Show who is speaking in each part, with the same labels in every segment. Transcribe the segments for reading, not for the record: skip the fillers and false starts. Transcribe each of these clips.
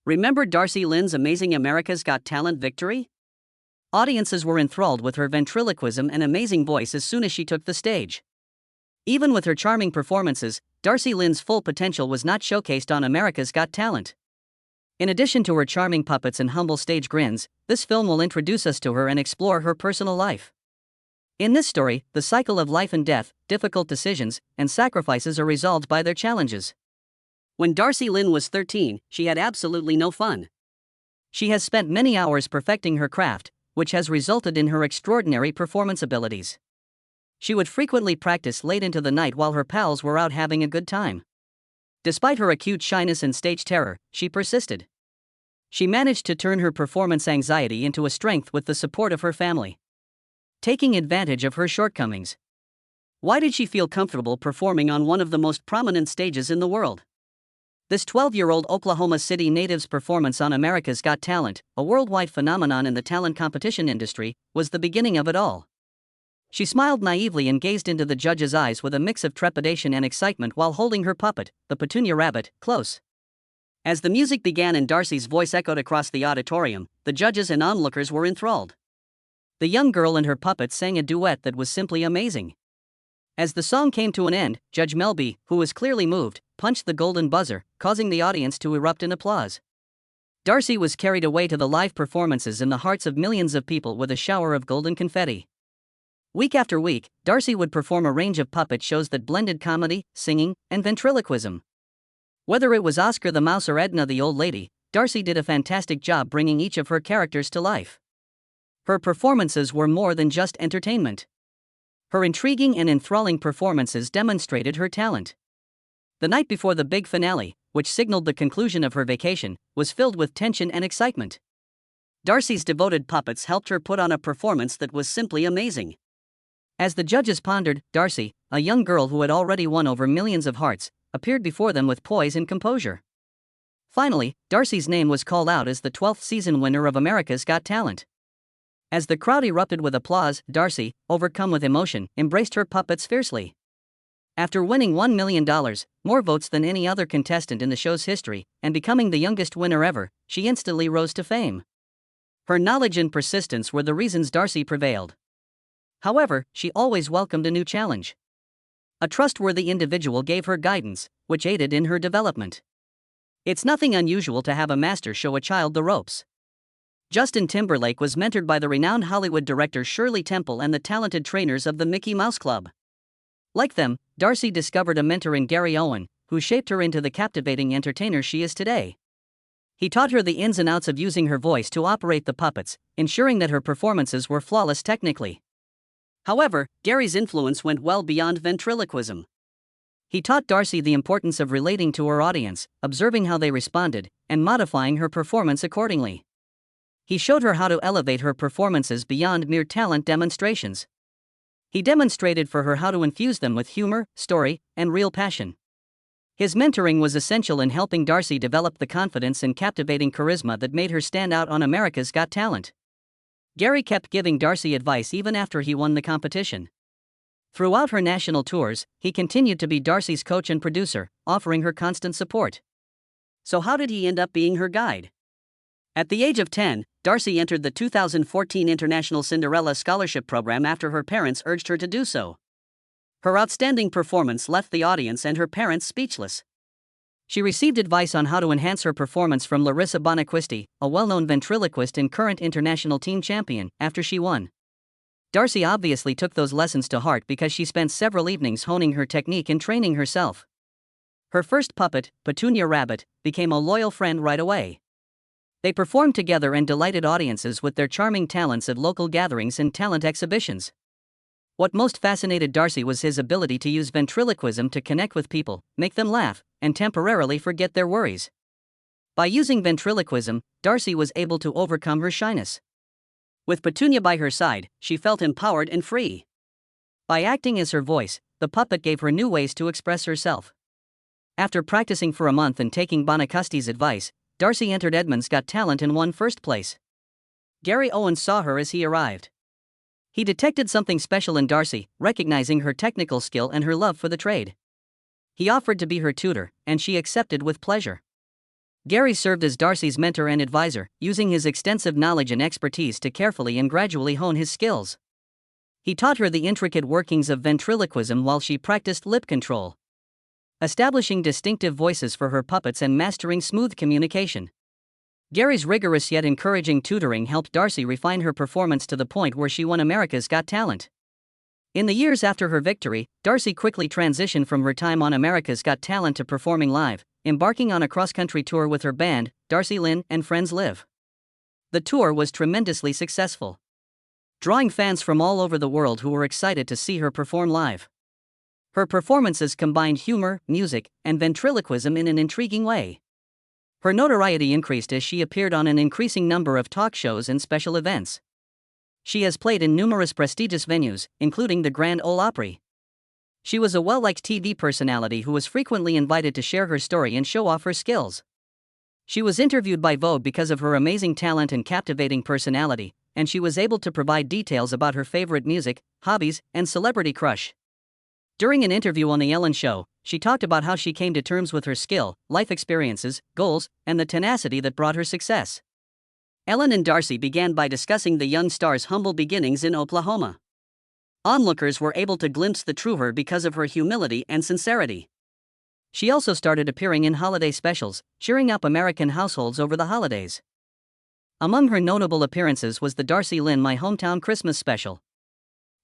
Speaker 1: Remember Darci Lynne's amazing America's Got Talent victory? Audiences were enthralled with her ventriloquism and amazing voice as soon as she took the stage. Even with her charming performances, Darci Lynne's full potential was not showcased on America's Got Talent. In addition to her charming puppets and humble stage grins, this film will introduce us to her and explore her personal life. In this story, the cycle of life and death, difficult decisions, and sacrifices are resolved by their challenges. When Darci Lynne was 13, she had absolutely no fun. She has spent many hours perfecting her craft, which has resulted in her extraordinary performance abilities. She would frequently practice late into the night while her pals were out having a good time. Despite her acute shyness and stage terror, she persisted. She managed to turn her performance anxiety into a strength with the support of her family. Taking advantage of her shortcomings. Why did she feel comfortable performing on one of the most prominent stages in the world? This 12-year-old Oklahoma City native's performance on America's Got Talent, a worldwide phenomenon in the talent competition industry, was the beginning of it all. She smiled naively and gazed into the judge's eyes with a mix of trepidation and excitement while holding her puppet, the Petunia Rabbit, close. As the music began and Darci's voice echoed across the auditorium, the judges and onlookers were enthralled. The young girl and her puppet sang a duet that was simply amazing. As the song came to an end, Judge Melby, who was clearly moved, punched the golden buzzer, causing the audience to erupt in applause. Darci was carried away to the live performances in the hearts of millions of people with a shower of golden confetti. Week after week, Darci would perform a range of puppet shows that blended comedy, singing, and ventriloquism. Whether it was Oscar the Mouse or Edna the Old Lady, Darci did a fantastic job bringing each of her characters to life. Her performances were more than just entertainment. Her intriguing and enthralling performances demonstrated her talent. The night before the big finale, which signaled the conclusion of her vacation, was filled with tension and excitement. Darci's devoted puppets helped her put on a performance that was simply amazing. As the judges pondered, Darci, a young girl who had already won over millions of hearts, appeared before them with poise and composure. Finally, Darci's name was called out as the 12th season winner of America's Got Talent. As the crowd erupted with applause, Darci, overcome with emotion, embraced her puppets fiercely. After winning $1 million, more votes than any other contestant in the show's history, and becoming the youngest winner ever, she instantly rose to fame. Her knowledge and persistence were the reasons Darci prevailed. However, she always welcomed a new challenge. A trustworthy individual gave her guidance, which aided in her development. It's nothing unusual to have a master show a child the ropes. Justin Timberlake was mentored by the renowned Hollywood director Shirley Temple and the talented trainers of the Mickey Mouse Club. Like them, Darci discovered a mentor in Gary Owen, who shaped her into the captivating entertainer she is today. He taught her the ins and outs of using her voice to operate the puppets, ensuring that her performances were flawless technically. However, Gary's influence went well beyond ventriloquism. He taught Darci the importance of relating to her audience, observing how they responded, and modifying her performance accordingly. He showed her how to elevate her performances beyond mere talent demonstrations. He demonstrated for her how to infuse them with humor, story, and real passion. His mentoring was essential in helping Darci develop the confidence and captivating charisma that made her stand out on America's Got Talent. Gary kept giving Darci advice even after he won the competition. Throughout her national tours, he continued to be Darci's coach and producer, offering her constant support. So how did he end up being her guide? At the age of 10, Darci entered the 2014 International Cinderella Scholarship Program after her parents urged her to do so. Her outstanding performance left the audience and her parents speechless. She received advice on how to enhance her performance from Larissa Bonaquisti, a well-known ventriloquist and current international team champion, after she won. Darci obviously took those lessons to heart because she spent several evenings honing her technique and training herself. Her first puppet, Petunia Rabbit, became a loyal friend right away. They performed together and delighted audiences with their charming talents at local gatherings and talent exhibitions. What most fascinated Darci was his ability to use ventriloquism to connect with people, make them laugh, and temporarily forget their worries. By using ventriloquism, Darci was able to overcome her shyness. With Petunia by her side, she felt empowered and free. By acting as her voice, the puppet gave her new ways to express herself. After practicing for a month and taking Bonacusti's advice, Darci entered Edmund's Got Talent and won first place. Gary Owen saw her as he arrived. He detected something special in Darci, recognizing her technical skill and her love for the trade. He offered to be her tutor, and she accepted with pleasure. Gary served as Darci's mentor and advisor, using his extensive knowledge and expertise to carefully and gradually hone his skills. He taught her the intricate workings of ventriloquism while she practiced lip control, establishing distinctive voices for her puppets and mastering smooth communication. Gary's rigorous yet encouraging tutoring helped Darci refine her performance to the point where she won America's Got Talent. In the years after her victory, Darci quickly transitioned from her time on America's Got Talent to performing live, embarking on a cross-country tour with her band, Darci Lynne and Friends Live. The tour was tremendously successful, drawing fans from all over the world who were excited to see her perform live. Her performances combined humor, music, and ventriloquism in an intriguing way. Her notoriety increased as she appeared on an increasing number of talk shows and special events. She has played in numerous prestigious venues, including the Grand Ole Opry. She was a well-liked TV personality who was frequently invited to share her story and show off her skills. She was interviewed by Vogue because of her amazing talent and captivating personality, and she was able to provide details about her favorite music, hobbies, and celebrity crush. During an interview on The Ellen Show, she talked about how she came to terms with her skill, life experiences, goals, and the tenacity that brought her success. Ellen and Darci began by discussing the young star's humble beginnings in Oklahoma. Onlookers were able to glimpse the true her because of her humility and sincerity. She also started appearing in holiday specials, cheering up American households over the holidays. Among her notable appearances was the Darci Lynne My Hometown Christmas special.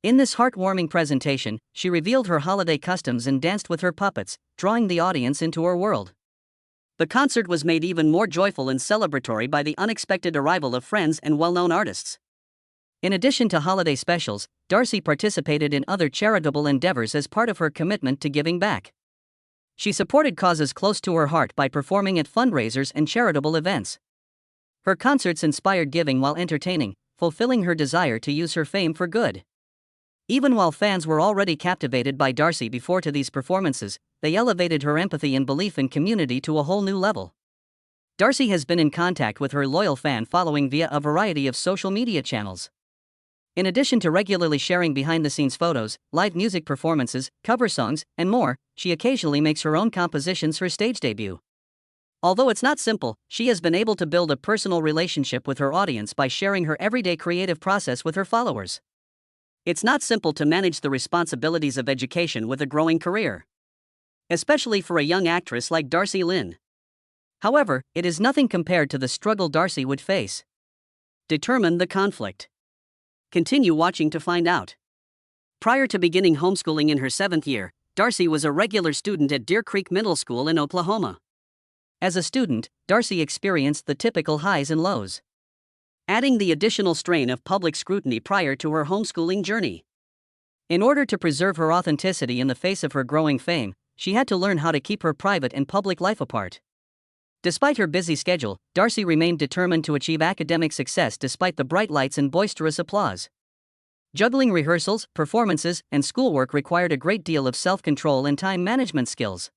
Speaker 1: In this heartwarming presentation, she revealed her holiday customs and danced with her puppets, drawing the audience into her world. The concert was made even more joyful and celebratory by the unexpected arrival of friends and well-known artists. In addition to holiday specials, Darci participated in other charitable endeavors as part of her commitment to giving back. She supported causes close to her heart by performing at fundraisers and charitable events. Her concerts inspired giving while entertaining, fulfilling her desire to use her fame for good. Even while fans were already captivated by Darci before to these performances, they elevated her empathy and belief in community to a whole new level. Darci has been in contact with her loyal fan following via a variety of social media channels. In addition to regularly sharing behind-the-scenes photos, live music performances, cover songs, and more, she occasionally makes her own compositions for stage debut. Although it's not simple, she has been able to build a personal relationship with her audience by sharing her everyday creative process with her followers. It's not simple to manage the responsibilities of education with a growing career, especially for a young actress like Darci Lynne. However, it is nothing compared to the struggle Darci would face. Determine the conflict. Continue watching to find out. Prior to beginning homeschooling in her 7th year, Darci was a regular student at Deer Creek Middle School in Oklahoma. As a student, Darci experienced the typical highs and lows, adding the additional strain of public scrutiny prior to her homeschooling journey. In order to preserve her authenticity in the face of her growing fame, she had to learn how to keep her private and public life apart. Despite her busy schedule, Darci remained determined to achieve academic success despite the bright lights and boisterous applause. Juggling rehearsals, performances, and schoolwork required a great deal of self-control and time management skills.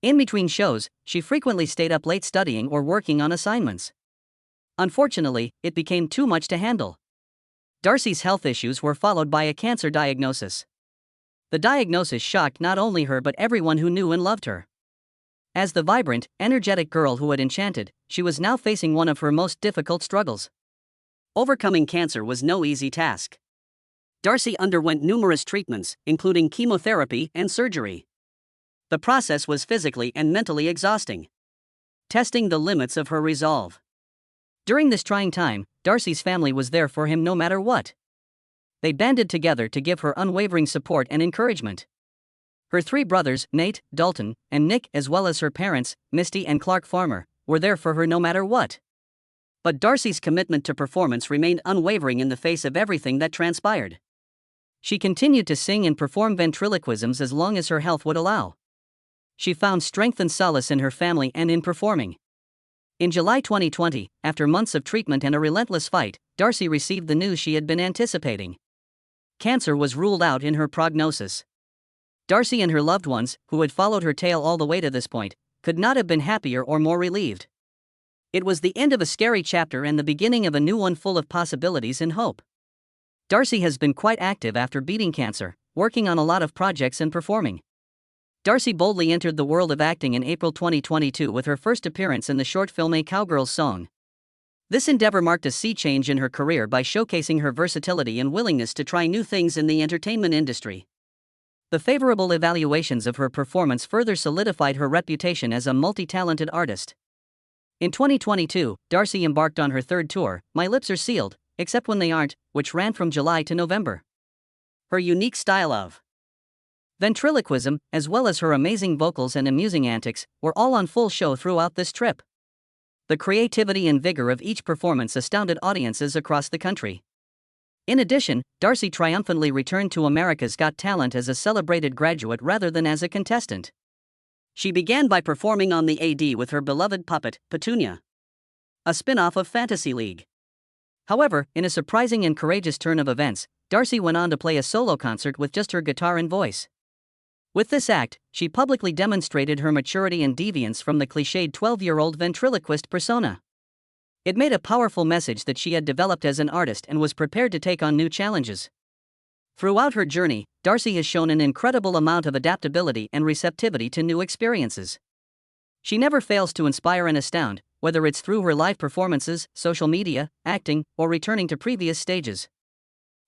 Speaker 1: In between shows, she frequently stayed up late studying or working on assignments. Unfortunately, it became too much to handle. Darci's health issues were followed by a cancer diagnosis. The diagnosis shocked not only her but everyone who knew and loved her. As the vibrant, energetic girl who had enchanted, she was now facing one of her most difficult struggles. Overcoming cancer was no easy task. Darci underwent numerous treatments, including chemotherapy and surgery. The process was physically and mentally exhausting, testing the limits of her resolve. During this trying time, Darci's family was there for him no matter what. They banded together to give her unwavering support and encouragement. Her 3 brothers, Nate, Dalton, and Nick, as well as her parents, Misty and Clark Farmer, were there for her no matter what. But Darci's commitment to performance remained unwavering in the face of everything that transpired. She continued to sing and perform ventriloquisms as long as her health would allow. She found strength and solace in her family and in performing. In July 2020, after months of treatment and a relentless fight, Darci received the news she had been anticipating. Cancer was ruled out in her prognosis. Darci and her loved ones, who had followed her tale all the way to this point, could not have been happier or more relieved. It was the end of a scary chapter and the beginning of a new one full of possibilities and hope. Darci has been quite active after beating cancer, working on a lot of projects and performing. Darci boldly entered the world of acting in April 2022 with her first appearance in the short film A Cowgirl's Song. This endeavor marked a sea change in her career by showcasing her versatility and willingness to try new things in the entertainment industry. The favorable evaluations of her performance further solidified her reputation as a multi-talented artist. In 2022, Darci embarked on her third tour, My Lips Are Sealed, Except When They Aren't, which ran from July to November. Her unique style of ventriloquism, as well as her amazing vocals and amusing antics, were all on full show throughout this trip. The creativity and vigor of each performance astounded audiences across the country. In addition, Darci triumphantly returned to America's Got Talent as a celebrated graduate rather than as a contestant. She began by performing on the AD with her beloved puppet, Petunia, a spin-off of Fantasy League. However, in a surprising and courageous turn of events, Darci went on to play a solo concert with just her guitar and voice. With this act, she publicly demonstrated her maturity and deviance from the cliched 12-year-old ventriloquist persona. It made a powerful message that she had developed as an artist and was prepared to take on new challenges. Throughout her journey, Darci has shown an incredible amount of adaptability and receptivity to new experiences. She never fails to inspire and astound, whether it's through her live performances, social media, acting, or returning to previous stages.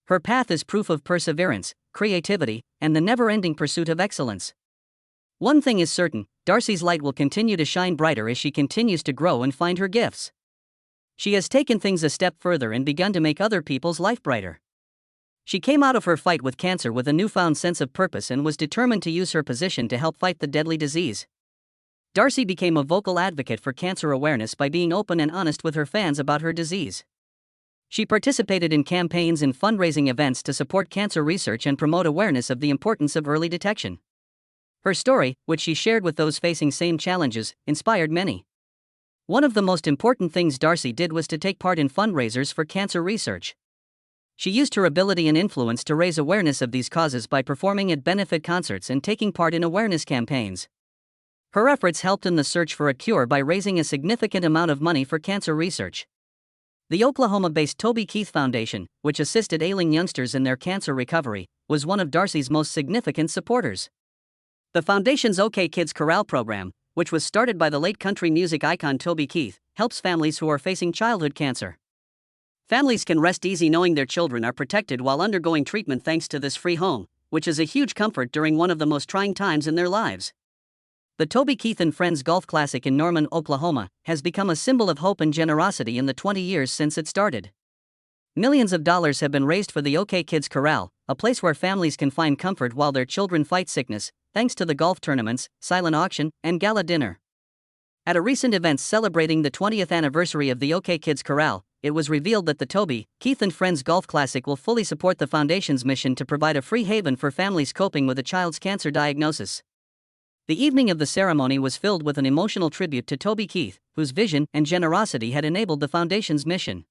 Speaker 1: Her path is proof of perseverance, creativity, and the never-ending pursuit of excellence. One thing is certain, Darci's light will continue to shine brighter as she continues to grow and find her gifts. She has taken things a step further and begun to make other people's life brighter. She came out of her fight with cancer with a newfound sense of purpose and was determined to use her position to help fight the deadly disease. Darci became a vocal advocate for cancer awareness by being open and honest with her fans about her disease. She participated in campaigns and fundraising events to support cancer research and promote awareness of the importance of early detection. Her story, which she shared with those facing same challenges, inspired many. One of the most important things Darci did was to take part in fundraisers for cancer research. She used her ability and influence to raise awareness of these causes by performing at benefit concerts and taking part in awareness campaigns. Her efforts helped in the search for a cure by raising a significant amount of money for cancer research. The Oklahoma-based Toby Keith Foundation, which assisted ailing youngsters in their cancer recovery, was one of Darci's most significant supporters. The foundation's OK Kids Chorale program, which was started by the late country music icon Toby Keith, helps families who are facing childhood cancer. Families can rest easy knowing their children are protected while undergoing treatment thanks to this free home, which is a huge comfort during one of the most trying times in their lives. The Toby Keith and Friends Golf Classic in Norman, Oklahoma, has become a symbol of hope and generosity in the 20 years since it started. Millions of dollars have been raised for the OK Kids Chorale, a place where families can find comfort while their children fight sickness, thanks to the golf tournaments, silent auction, and gala dinner. At a recent event celebrating the 20th anniversary of the OK Kids Chorale, it was revealed that the Toby, Keith and Friends Golf Classic will fully support the foundation's mission to provide a free haven for families coping with a child's cancer diagnosis. The evening of the ceremony was filled with an emotional tribute to Toby Keith, whose vision and generosity had enabled the foundation's mission.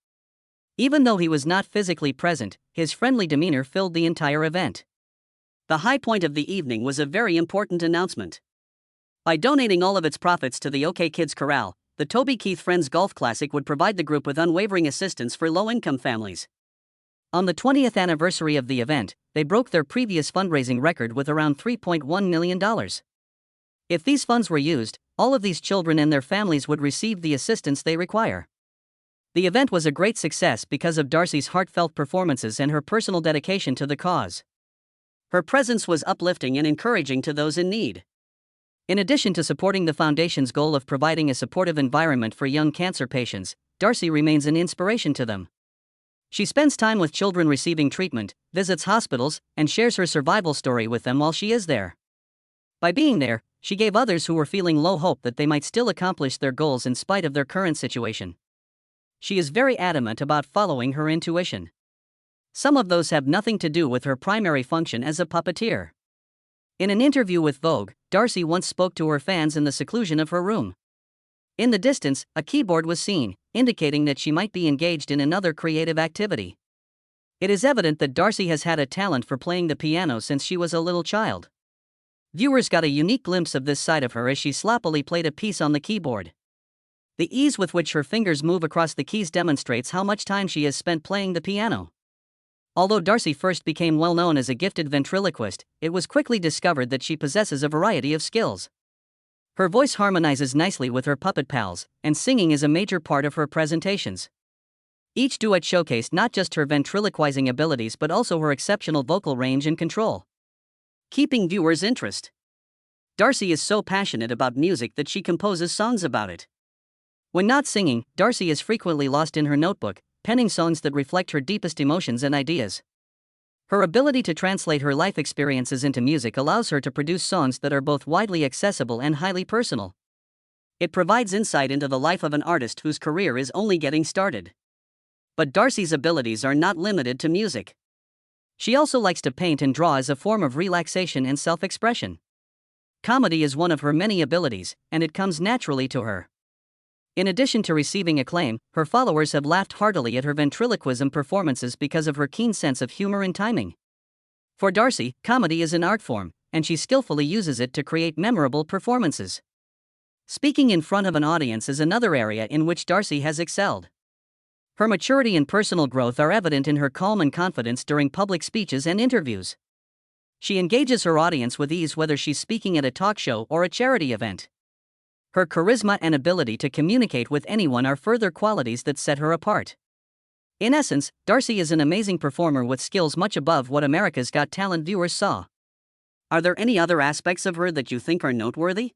Speaker 1: Even though he was not physically present, his friendly demeanor filled the entire event. The high point of the evening was a very important announcement. By donating all of its profits to the OK Kids Chorale, the Toby Keith Friends Golf Classic would provide the group with unwavering assistance for low-income families. On the 20th anniversary of the event, they broke their previous fundraising record with around $3.1 million. If these funds were used, all of these children and their families would receive the assistance they require. The event was a great success because of Darci's heartfelt performances and her personal dedication to the cause. Her presence was uplifting and encouraging to those in need. In addition to supporting the foundation's goal of providing a supportive environment for young cancer patients, Darci remains an inspiration to them. She spends time with children receiving treatment, visits hospitals, and shares her survival story with them while she is there. By being there, she gave others who were feeling low hope that they might still accomplish their goals in spite of their current situation. She is very adamant about following her intuition. Some of those have nothing to do with her primary function as a puppeteer. In an interview with Vogue, Darci once spoke to her fans in the seclusion of her room. In the distance, a keyboard was seen, indicating that she might be engaged in another creative activity. It is evident that Darci has had a talent for playing the piano since she was a little child. Viewers got a unique glimpse of this side of her as she sloppily played a piece on the keyboard. The ease with which her fingers move across the keys demonstrates how much time she has spent playing the piano. Although Darci first became well known as a gifted ventriloquist, it was quickly discovered that she possesses a variety of skills. Her voice harmonizes nicely with her puppet pals, and singing is a major part of her presentations. Each duet showcased not just her ventriloquizing abilities but also her exceptional vocal range and control, keeping viewers' interest. Darci is so passionate about music that she composes songs about it. When not singing, Darci is frequently lost in her notebook, penning songs that reflect her deepest emotions and ideas. Her ability to translate her life experiences into music allows her to produce songs that are both widely accessible and highly personal. It provides insight into the life of an artist whose career is only getting started. But Darci's abilities are not limited to music. She also likes to paint and draw as a form of relaxation and self-expression. Comedy is one of her many abilities, and it comes naturally to her. In addition to receiving acclaim, her followers have laughed heartily at her ventriloquism performances because of her keen sense of humor and timing. For Darci, comedy is an art form, and she skillfully uses it to create memorable performances. Speaking in front of an audience is another area in which Darci has excelled. Her maturity and personal growth are evident in her calm and confidence during public speeches and interviews. She engages her audience with ease whether she's speaking at a talk show or a charity event. Her charisma and ability to communicate with anyone are further qualities that set her apart. In essence, Darci is an amazing performer with skills much above what America's Got Talent viewers saw. Are there any other aspects of her that you think are noteworthy?